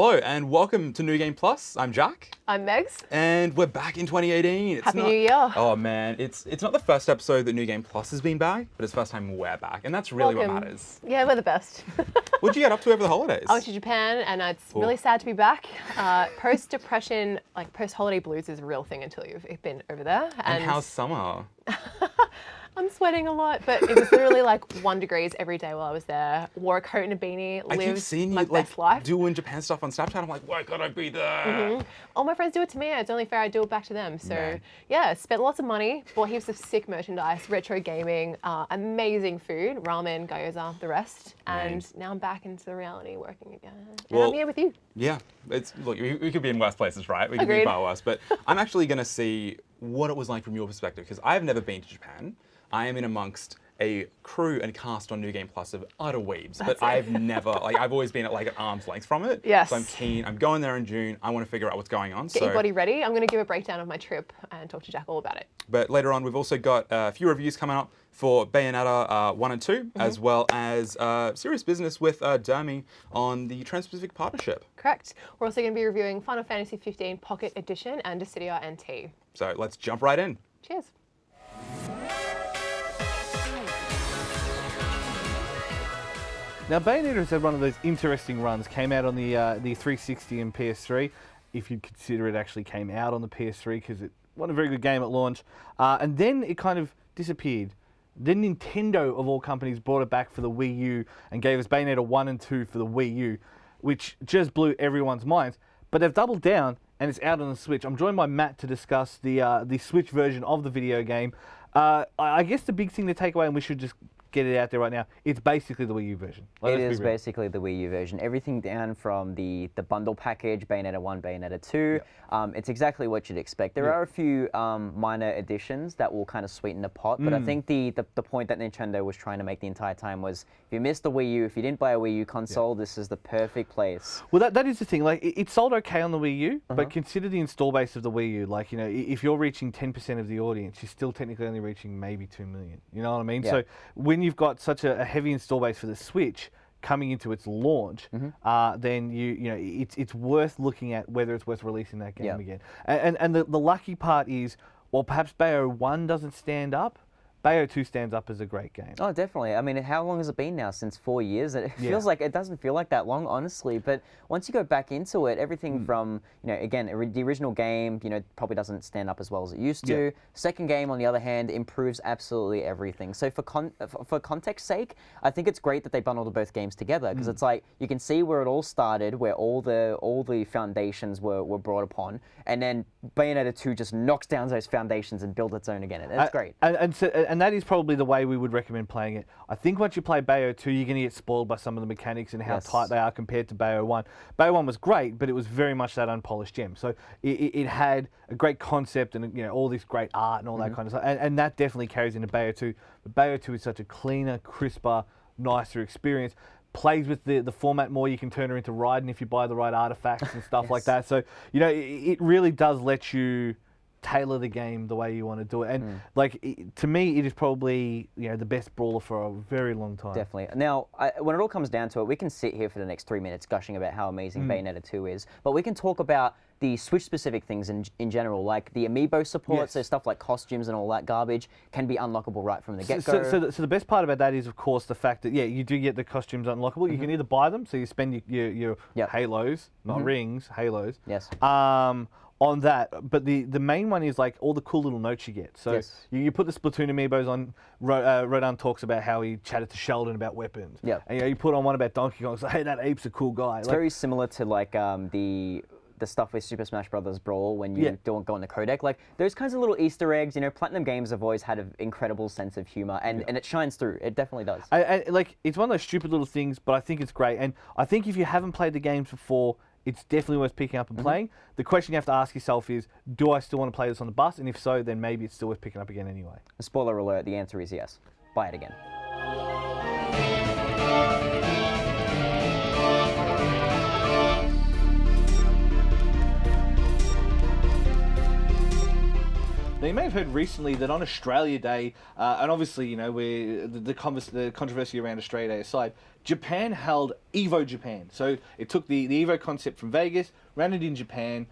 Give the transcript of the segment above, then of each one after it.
Hello and welcome to New Game Plus. I'm Jack. I'm Megs. And we're back in 2018. Happy New Year. Oh man, it's not the first episode that New Game Plus has been back, but it's the first time we're back. And that's really what matters. Yeah, we're the best. What'd you get up to over the holidays? I went to Japan and it's really sad to be back. Post-depression, like post-holiday blues is a real thing until you've been over there. And how's summer? I'm sweating a lot, but it was literally like 1 degree every day while I was there. Wore a coat and a beanie, I keep seeing you best life. doing Japan stuff on Snapchat. I'm like, why can't I be there? All my friends do it to me. It's only fair I do it back to them. So yeah, spent lots of money, bought heaps of sick merchandise, retro gaming, amazing food, ramen, gyoza, the rest. And now I'm back into reality working again. And I'm here with you. Yeah, look, we could be in worse places, right? We could be far worse. But I'm actually going to see what it was like from your perspective, because I've never been to Japan. I am in amongst a crew and cast on New Game Plus of utter weebs, but I've never, I've always been at arm's length from it. Yes. So I'm keen. I'm going there in June. I want to figure out what's going on. Get your body ready. I'm going to give a breakdown of my trip and talk to Jack all about it. But later on, we've also got a few reviews coming up for Bayonetta 1 and 2, as well as serious business with Dermy on the Trans-Pacific Partnership. Correct. We're also going to be reviewing Final Fantasy 15 Pocket Edition and Dissidia NT. So let's jump right in. Cheers. Now, Bayonetta has had one of those interesting runs. Came out on the 360 and PS3, if you'd consider it actually came out on the PS3, because it wasn't a very good game at launch. And then it kind of disappeared. Then Nintendo, of all companies, brought it back for the Wii U and gave us Bayonetta 1 and 2 for the Wii U, which just blew everyone's minds. But they've doubled down, and it's out on the Switch. I'm joined by Matt to discuss the Switch version of the video game. I guess the big thing to take away, and we should just get it out there right now, it's basically the Wii U version. It is basically the Wii U version. Everything down from the bundle package, Bayonetta 1, Bayonetta 2. It's exactly what you'd expect. There are a few minor additions that will kind of sweeten the pot, but I think the point that Nintendo was trying to make the entire time was, if you missed the Wii U, if you didn't buy a Wii U console, this is the perfect place. Well, that is the thing. It sold okay on the Wii U, but consider the install base of the Wii U. If you're reaching 10% of the audience, you're still technically only reaching maybe 2 million. You know what I mean? So when you've got such a heavy install base for the Switch coming into its launch, then it's worth looking at whether it's worth releasing that game again. And the lucky part is, while perhaps Bayo 1 doesn't stand up, Bayo 2 stands up as a great game. Oh, definitely. I mean, how long has it been now? Since 4 years? It feels like, it doesn't feel like that long, honestly. But once you go back into it, everything from, again, the original game, probably doesn't stand up as well as it used to. Second game, on the other hand, improves absolutely everything. So for context's sake, I think it's great that they bundled both games together, because it's like, you can see where it all started, where all the foundations were brought upon, and then Bayonetta 2 just knocks down those foundations and builds its own again. And that's great. And that is probably the way we would recommend playing it. I think once you play Bayo 2, you're going to get spoiled by some of the mechanics and how tight they are compared to Bayo 1. Bayo 1 was great, but it was very much that unpolished gem. So it had a great concept and all this great art and all that kind of stuff. And that definitely carries into Bayo 2. But Bayo 2 is such a cleaner, crisper, nicer experience. Plays with the format more. You can turn her into Raiden if you buy the right artifacts and stuff like that. So, it really does let you tailor the game the way you want to do it. And to me, it is probably the best brawler for a very long time. Definitely. Now, when it all comes down to it, we can sit here for the next 3 minutes gushing about how amazing Bayonetta 2 is, but we can talk about the Switch-specific things in general, like the amiibo support, so stuff like costumes and all that garbage can be unlockable right from the get-go. So the best part about that is, of course, the fact that, you do get the costumes unlockable. You can either buy them, so you spend your halos, not rings, halos. Yes. On that, but the main one is all the cool little notes you get. So you put the Splatoon amiibos on. Rodan talks about how he chatted to Sheldon about weapons. Yeah. And you put on one about Donkey Kong. So hey, that ape's a cool guy. It's very similar to the stuff with Super Smash Bros. Brawl when you don't go on the codec. Those kinds of little Easter eggs. Platinum Games have always had an incredible sense of humor, and it shines through. It definitely does. It's one of those stupid little things, but I think it's great. And I think if you haven't played the games before, it's definitely worth picking up and playing. The question you have to ask yourself is, do I still want to play this on the bus? And if so, then maybe it's still worth picking up again anyway. Spoiler alert, the answer is yes. Buy it again. Now you may have heard recently that on Australia Day, and obviously, you know, the controversy around Australia Day aside, Japan held EVO Japan. So it took the EVO concept from Vegas, ran it in Japan,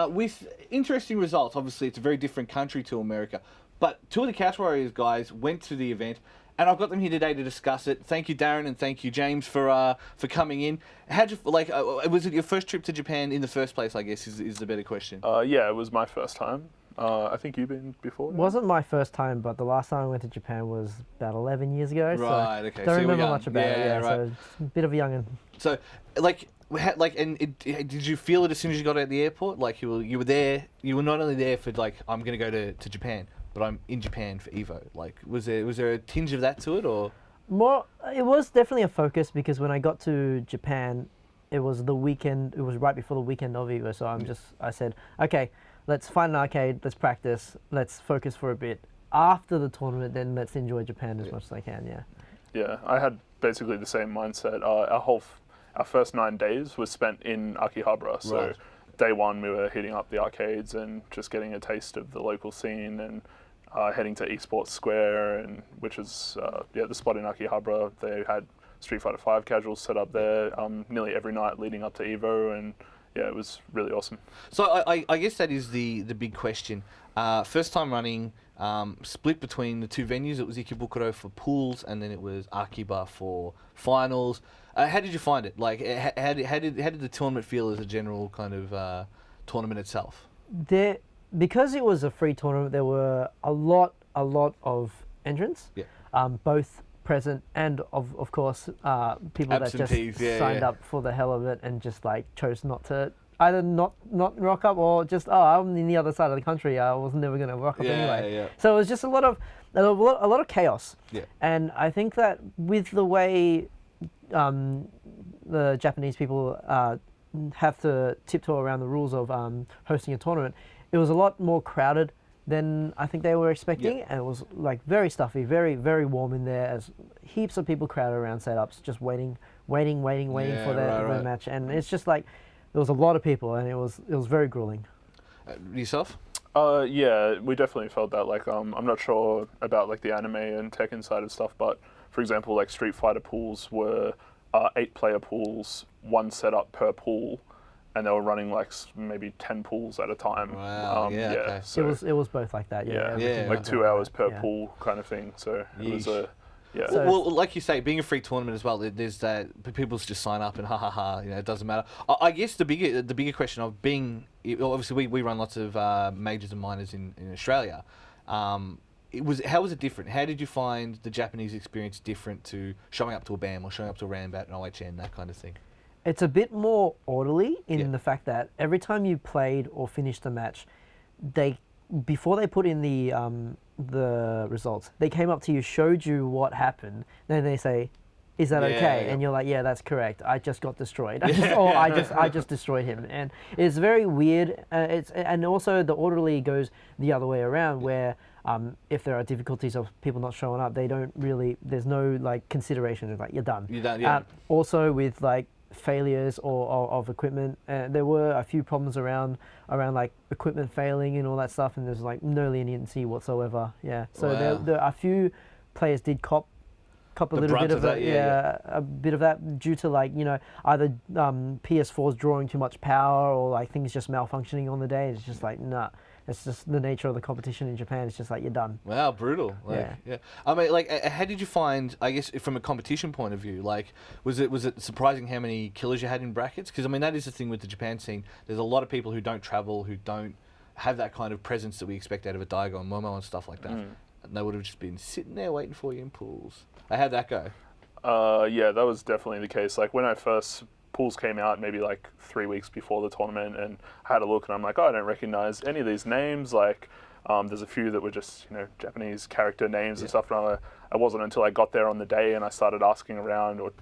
with interesting results. Obviously, it's a very different country to America. But two of the Couch Warriors guys went to the event, and I've got them here today to discuss it. Thank you, Darren, and thank you, James, for coming in. How'd you was it your first trip to Japan in the first place? I guess is the better question. Yeah, it was my first time. I think you've been before. It wasn't my first time, but the last time I went to Japan was about 11 years ago. Right. So Okay. don't So remember much about it. Yeah. Right. So it's a bit of a young'un. So, did you feel it as soon as you got out of the airport? Like you were there. You were not only there for like I'm going to go to Japan, but I'm in Japan for EVO. Like, was there a tinge of that to it, or? More, it was definitely a focus because when I got to Japan, it was the weekend. It was right before the weekend of EVO. So I said, okay, let's find an arcade. Let's practice. Let's focus for a bit. After the tournament, then let's enjoy Japan as much as I can. Yeah. Yeah, I had basically the same mindset. Our first 9 days was spent in Akihabara. So Right. day one, we were hitting up the arcades and just getting a taste of the local scene and heading to Esports Square, and which is the spot in Akihabara. They had Street Fighter V casuals set up there nearly every night leading up to EVO, and yeah, it was really awesome. So I guess that is the big question. First time running, split between the two venues. It was Ikebukuro for pools, and then it was Akiba for finals. How did you find it? Like, how did the tournament feel as a general kind of tournament itself? Because it was a free tournament, there were a lot of entrants. Yeah. Both present and of course people Absentees, that just signed up for the hell of it and just like chose not to either not rock up or just I'm in the other side of the country. I was never going to rock up anyway. Yeah. So it was just a lot of chaos. Yeah. And I think that with the way the Japanese people have to tiptoe around the rules of hosting a tournament, it was a lot more crowded than I think they were expecting, and it was like very stuffy, very, very warm in there, as heaps of people crowded around setups, just waiting for their match, and it's just like there was a lot of people, and it was very grueling. Yourself? Yeah, we definitely felt that. Like, I'm not sure about like the anime and Tekken side of stuff, but for example, like Street Fighter pools were 8-player pools, one setup per pool. And they were running like maybe 10 pools at a time. Wow. Okay. So it was both like that. Yeah. Like 2 hours per pool kind of thing. So it was a So- Well, like you say, being a free tournament as well, there's that people just sign up and it doesn't matter. I guess the bigger question of being, obviously we run lots of majors and minors in Australia. How was it different? How did you find the Japanese experience different to showing up to a BAM or showing up to a Rambat and OHN, that kind of thing? It's a bit more orderly in the fact that every time you played or finished a match, before they put in the results, they came up to you, showed you what happened, then they say, "Is that okay?" Yeah. And you're like, "Yeah, that's correct. I just got destroyed. I just destroyed him." And it's very weird. And also the orderly goes the other way around, where if there are difficulties of people not showing up, they don't really. There's no like consideration. It's like you're done. You're done. Yeah. Also with like failures or of equipment, there were a few problems around like equipment failing and all that stuff, and there's like no leniency whatsoever. Yeah. So there are a few players did cop a little bit of that, a bit of that due to like either PS4's drawing too much power or like things just malfunctioning on the day. It's just like nah. It's just the nature of the competition in Japan. It's just like you're done. Wow, brutal. Yeah. I mean, like, how did you find? I guess from a competition point of view, like, was it surprising how many killers you had in brackets? Because I mean, that is the thing with the Japan scene. There's a lot of people who don't travel, who don't have that kind of presence that we expect out of a Daigo and Momo and stuff like that. And they would have just been sitting there waiting for you in pools. How'd that go? Yeah, that was definitely the case. Like when I first pools came out maybe like 3 weeks before the tournament, and I had a look and I'm like, I don't recognize any of these names. Like there's a few that were just Japanese character names and stuff, and it wasn't until I got there on the day and I started asking around or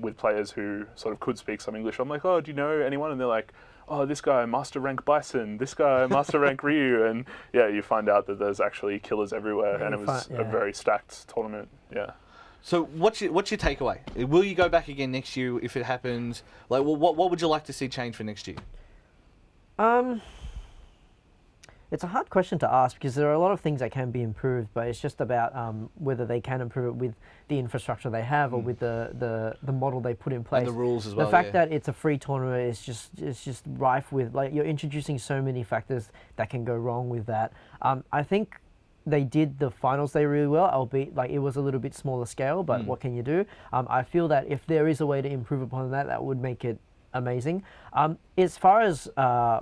with players who sort of could speak some English. I'm like, oh, do you know anyone? And they're like, oh, this guy Master Rank Bison, this guy Master Rank Ryu, and yeah, you find out that there's actually killers everywhere, and it was a very stacked tournament. Yeah. So what's your takeaway? Will you go back again next year if it happens? Like, what would you like to see change for next year? It's a hard question to ask because there are a lot of things that can be improved, but it's just about whether they can improve it with the infrastructure they have or with the model they put in place. And the rules as well. The fact that it's a free tournament is just rife with, like, you're introducing so many factors that can go wrong with that. I think they did the finals day really well, albeit like it was a little bit smaller scale, but what can you do? I feel that if there is a way to improve upon that, that would make it amazing. As far as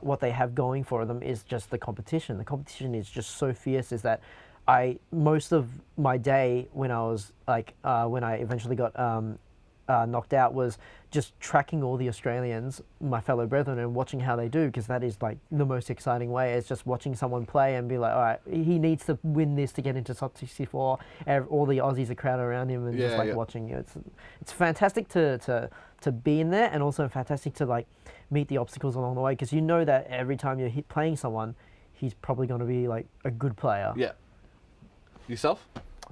what they have going for them is just the competition. The competition is just so fierce. Is that most of my day when I was like when I eventually got knocked out was just tracking all the Australians, my fellow brethren, and watching how they do, because that is like the most exciting way. Is just watching someone play and be like, all right, he needs to win this to get into top 64. All the Aussies are crowded around him and just like watching you. It's fantastic to be in there, and also fantastic to like meet the obstacles along the way, because you know that every time you're playing someone, he's probably going to be like a good player. Yeah. Yourself?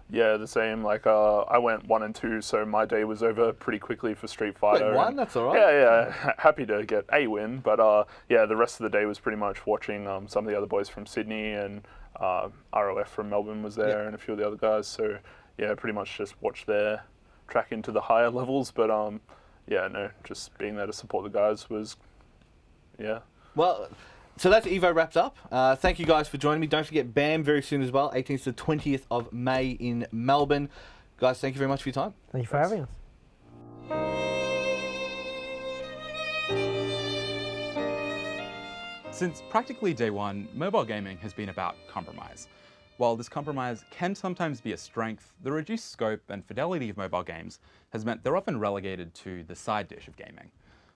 Yeah, the same. Like, I went 1 and 2, so my day was over pretty quickly for Street Fighter. Wait, 1? That's all right. Yeah. Happy to get a win, but yeah, the rest of the day was pretty much watching some of the other boys from Sydney, and ROF from Melbourne was there, and a few of the other guys. So yeah, pretty much just watch their track into the higher levels. But yeah, no, just being there to support the guys was, yeah. Well, so that's EVO wrapped up. Thank you guys for joining me. Don't forget BAM very soon as well, 18th to 20th of May in Melbourne. Guys, thank you very much for your time. Thank you for having us. Since practically day one, mobile gaming has been about compromise. While this compromise can sometimes be a strength, the reduced scope and fidelity of mobile games has meant they're often relegated to the side dish of gaming.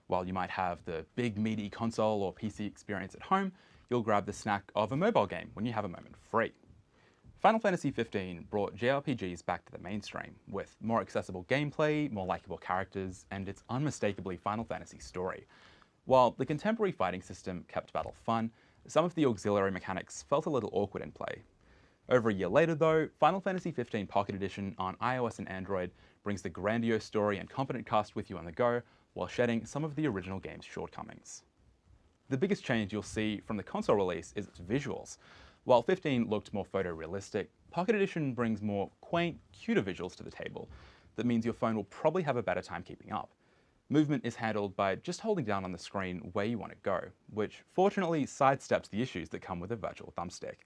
While you might have the big meaty console or PC experience at home, you'll grab the snack of a mobile game when you have a moment free. Final Fantasy 15 brought JRPGs back to the mainstream, with more accessible gameplay, more likable characters, and its unmistakably Final Fantasy story. While the contemporary fighting system kept battle fun, some of the auxiliary mechanics felt a little awkward in play. Over a year later though, Final Fantasy 15 Pocket Edition on iOS and Android brings the grandiose story and competent cast with you on the go, while shedding some of the original game's shortcomings. The biggest change you'll see from the console release is its visuals. While 15 looked more photorealistic, Pocket Edition brings more quaint, cuter visuals to the table. That means your phone will probably have a better time keeping up. Movement is handled by just holding down on the screen where you want to go, which fortunately sidesteps the issues that come with a virtual thumbstick.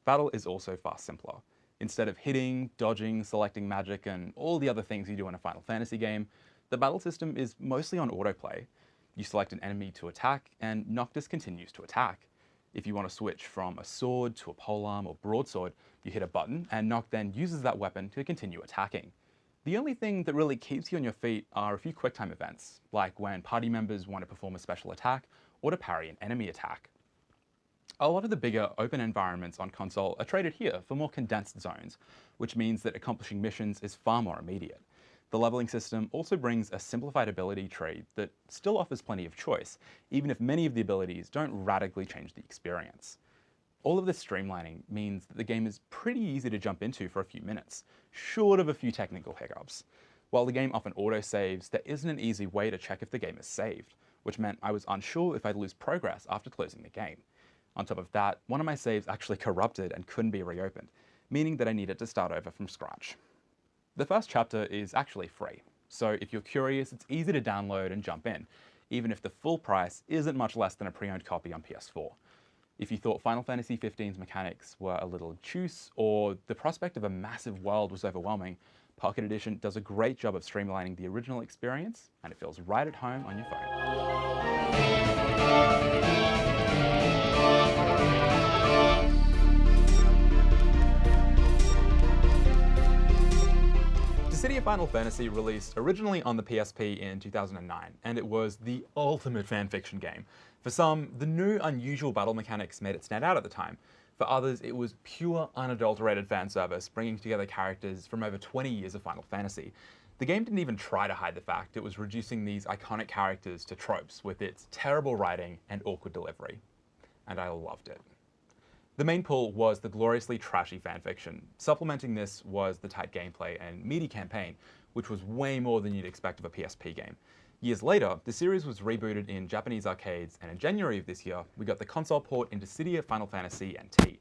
Battle is also far simpler. Instead of hitting, dodging, selecting magic, and all the other things you do in a Final Fantasy game, the battle system is mostly on autoplay. You select an enemy to attack, and Noctis continues to attack. If you want to switch from a sword to a polearm or broadsword, you hit a button, and Noct then uses that weapon to continue attacking. The only thing that really keeps you on your feet are a few QuickTime events, like when party members want to perform a special attack or to parry an enemy attack. A lot of the bigger open environments on console are traded here for more condensed zones, which means that accomplishing missions is far more immediate. The leveling system also brings a simplified ability tree that still offers plenty of choice, even if many of the abilities don't radically change the experience. All of this streamlining means that the game is pretty easy to jump into for a few minutes, short of a few technical hiccups. While the game often auto-saves, there isn't an easy way to check if the game is saved, which meant I was unsure if I'd lose progress after closing the game. On top of that, one of my saves actually corrupted and couldn't be reopened, meaning that I needed to start over from scratch. The first chapter is actually free, so if you're curious, it's easy to download and jump in, even if the full price isn't much less than a pre-owned copy on PS4. If you thought Final Fantasy XV's mechanics were a little obtuse, or the prospect of a massive world was overwhelming, Pocket Edition does a great job of streamlining the original experience, and it feels right at home on your phone. Dissidia Final Fantasy released originally on the PSP in 2009, and it was the ultimate fanfiction game. For some, the new, unusual battle mechanics made it stand out at the time. For others, it was pure, unadulterated fan service, bringing together characters from over 20 years of Final Fantasy. The game didn't even try to hide the fact it was reducing these iconic characters to tropes with its terrible writing and awkward delivery. And I loved it. The main pull was the gloriously trashy fanfiction. Supplementing this was the tight gameplay and meaty campaign, which was way more than you'd expect of a PSP game. Years later, the series was rebooted in Japanese arcades, and in January of this year, we got the console port in Dissidia, Final Fantasy, and T.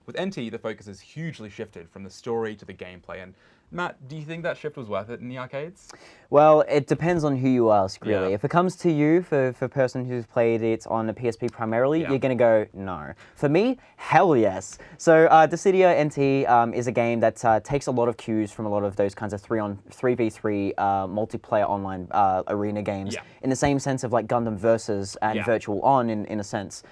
With NT, the focus has hugely shifted from the story to the gameplay. And Matt, do you think that shift was worth it in the arcades? Well, it depends on who you ask, really. Yeah. If it comes to you, for a person who's played it on a PSP primarily, you're going to go, no. For me, hell yes. So Dissidia NT is a game that takes a lot of cues from a lot of those kinds of 3v3 multiplayer online arena games, in the same sense of like Gundam Versus and Virtual On in a sense,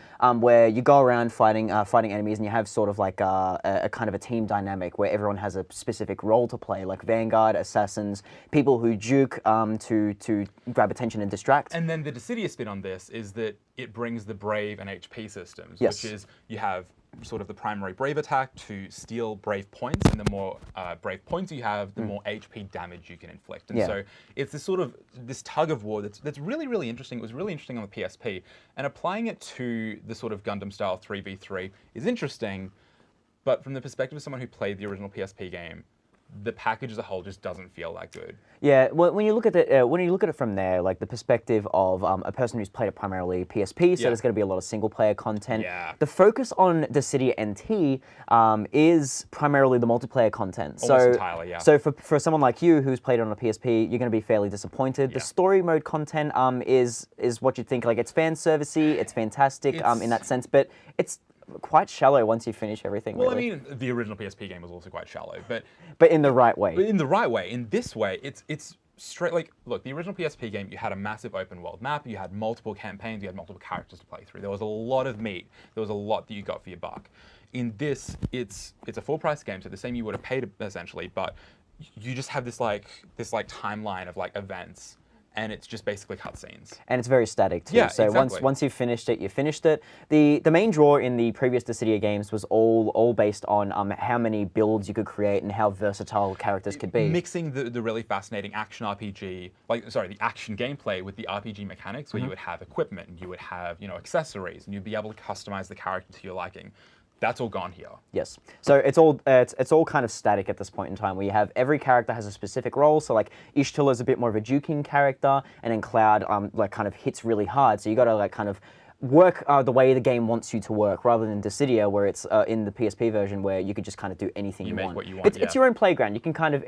where you go around fighting enemies and you have sort of like a kind of a team dynamic where everyone has a specific role to play, like Vanguard, Assassins, people who juke to grab attention and distract. And then the Dissidia spin on this is that it brings the Brave and HP systems, which is you have sort of the primary Brave attack to steal Brave points, and the more Brave points you have, the more HP damage you can inflict. And so it's this sort of this tug of war that's really, really interesting. It was really interesting on the PSP, and applying it to the sort of Gundam style 3v3 is interesting, but from the perspective of someone who played the original PSP game, the package as a whole just doesn't feel that good. Yeah, well, when you look at it from there, like the perspective of a person who's played it primarily PSP, so there's going to be a lot of single player content. Yeah. The focus on Dissidia NT is primarily the multiplayer content. Almost entirely, yeah. So for someone like you who's played it on a PSP, you're going to be fairly disappointed. Yeah. The story mode content is what you'd think. Like, it's fan servicey, it's fantastic in that sense, but it's quite shallow once you finish everything. Well, really. I mean, the original PSP game was also quite shallow, but in the right way. In the right way. In this way, it's straight. Like, look, the original PSP game, you had a massive open world map, you had multiple campaigns, you had multiple characters to play through. There was a lot of meat. There was a lot that you got for your buck. In this, it's a full price game, so the same you would have paid essentially, but you just have this timeline of like events. And it's just basically cutscenes. And it's very static too. Yeah, so exactly. once you've finished it, you finished it. The main draw in the previous Dissidia games was all based on how many builds you could create and how versatile characters could be. Mixing the really fascinating action RPG, the action gameplay with the RPG mechanics, where you would have equipment, and you would have accessories, and you'd be able to customize the character to your liking. That's all gone here. Yes. So it's all kind of static at this point in time, where you have every character has a specific role. So like Ishtul is a bit more of a juking character, and then Cloud like kind of hits really hard. So you got to like kind of work the way the game wants you to work, rather than Dissidia, where it's in the PSP version where you could just kind of do anything you want. Make what you want. It's your own playground. You can kind of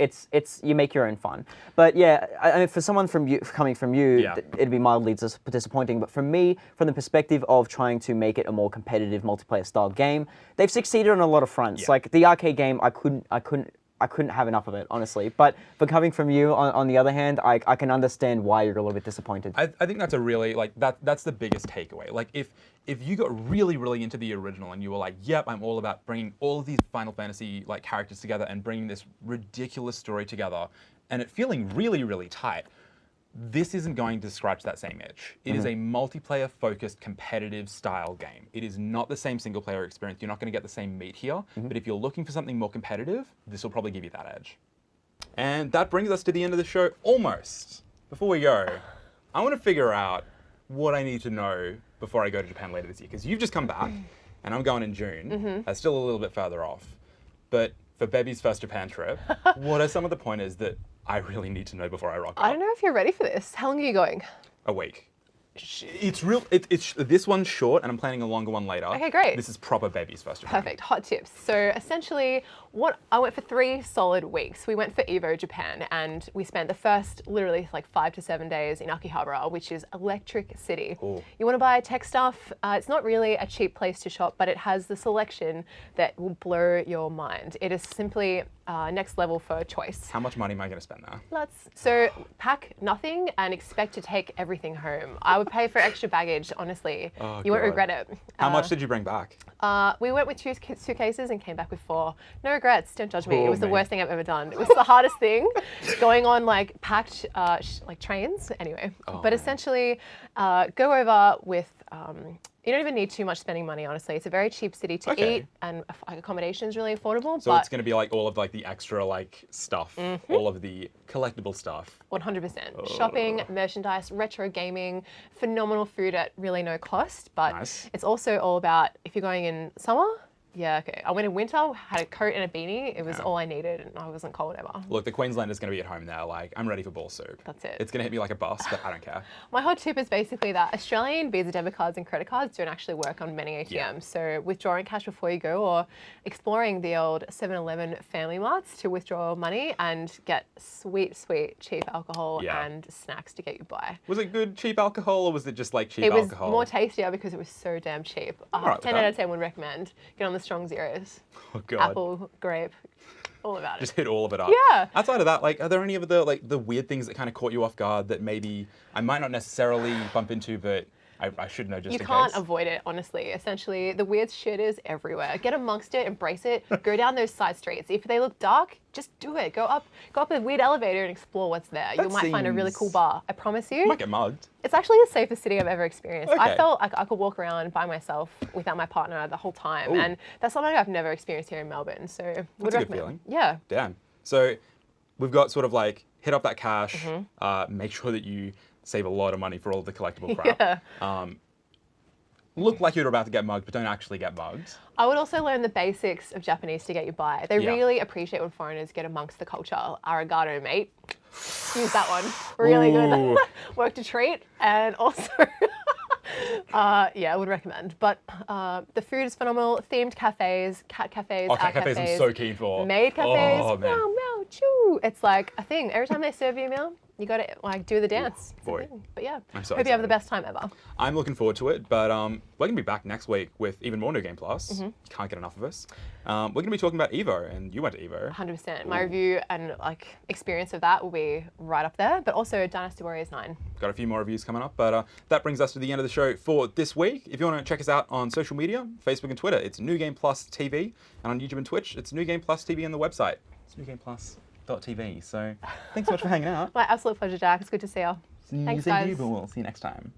you make your own fun. But yeah, I mean, for someone coming from you, it'd be mildly disappointing. But from me, from the perspective of trying to make it a more competitive multiplayer style game, they've succeeded on a lot of fronts. Yeah. Like the arcade game, I couldn't have enough of it, honestly. But for coming from you, on the other hand, I can understand why you're a little bit disappointed. I think that's a really, that's the biggest takeaway. Like, if you got really, really into the original and you were like, yep, I'm all about bringing all of these Final Fantasy characters together and bringing this ridiculous story together, and it feeling really, really tight, this isn't going to scratch that same itch. It is a multiplayer-focused, competitive style game. It is not the same single-player experience. You're not going to get the same meat here, but if you're looking for something more competitive, this will probably give you that edge. And that brings us to the end of the show, almost. Before we go, I want to figure out what I need to know before I go to Japan later this year, because you've just come back, and I'm going in June. That's still a little bit further off. But for Beby's first Japan trip, what are some of the pointers that I really need to know before I rock up? I don't know if you're ready for this. How long are you going? A week. It's this one's short, and I'm planning a longer one later. Okay, great. This is proper Beby's first Japan. Perfect. Hot tips. So essentially, I went for 3 solid weeks. We went for EVO Japan, and we spent the first literally 5 to 7 days in Akihabara, which is Electric City. Cool. You want to buy tech stuff. It's not really a cheap place to shop, but it has the selection that will blow your mind. It is simply next level for choice. How much money am I going to spend there? Lots. So pack nothing and expect to take everything home. I would pay for extra baggage, honestly. Oh, you won't God. regret it. How much did you bring back? We went with 2 suitcases and came back with 4. No regrets, don't judge me. Oh, It was the man. worst thing I've ever done. It was the hardest thing, going on packed trains. Anyway, Oh, but man. essentially, go over with. You don't even need too much spending money, honestly. It's a very cheap city to Okay. eat, and accommodation is really affordable. So but it's going to be all of the extra stuff, all of the collectible stuff. 100%. Shopping, merchandise, retro gaming, phenomenal food at really no cost. But Nice. it's also all about, if you're going in summer, Yeah, okay. I went in winter, had a coat and a beanie. It was all I needed, and I wasn't cold ever. Look, the Queenslander's going to be at home now. Like, I'm ready for ball soup. That's it. It's going to hit me like a bus, but I don't care. My hot tip is basically that Australian Visa debit cards and credit cards don't actually work on many ATMs. Yeah. So withdrawing cash before you go, or exploring the old 7-Eleven Family Marts to withdraw money and get sweet, sweet cheap alcohol and snacks to get you by. Was it good cheap alcohol, or was it just like cheap It was alcohol? more tastier because it was so damn cheap. right with 10 that. out of 10 would recommend. Get on the strong zeros. Oh, God. Apple, grape, all about it. Just hit all of it up. Yeah. Outside of that, like, are there any of the weird things that kind of caught you off guard that maybe I might not necessarily bump into, but I should know just in You case? can't avoid it, honestly. Essentially, the weird shit is everywhere. Get amongst it, embrace it, go down those side streets. If they look dark, just do it. Go up a weird elevator and explore what's there. You might find a really cool bar. I promise you. You might get mugged. It's actually the safest city I've ever experienced. Okay. I felt like I could walk around by myself without my partner the whole time. Ooh. And that's something I've never experienced here in Melbourne. So would That's a good recommend. feeling. Yeah. Damn. So we've got sort of like hit up that cash, Mm-hmm. make sure that you save a lot of money for all of the collectible crap. Yeah. Look like you're about to get mugged, but don't actually get mugged. I would also learn the basics of Japanese to get you by. They Yeah. really appreciate when foreigners get amongst the culture. Arigato, mate. Use that one. Really Ooh. good. Work to treat. And also, yeah, I would recommend. But the food is phenomenal. Themed cafes, cat cafes, Oh, art cat cafes I'm so keen for. Maid cafes. Oh, man. Meow, meow, choo. It's like a thing. Every time they serve you a meal, you got to like do the dance. It's a boy. thing. But yeah, I'm so hope you have the excited. best time ever. I'm looking forward to it, but we're going to be back next week with even more New Game Plus. Mm-hmm. Can't get enough of us. We're going to be talking about EVO, and you went to EVO. 100%. My review and like experience of that will be right up there. But also Dynasty Warriors 9. Got a few more reviews coming up, but that brings us to the end of the show for this week. If you want to check us out on social media, Facebook and Twitter, it's New Game Plus TV, and on YouTube and Twitch, it's New Game Plus TV, and the website, it's newgameplus.tv. So thanks so much for hanging out. My absolute pleasure, Jack. It's good to see you. Thanks, Same to guys. you, but we'll see you next time.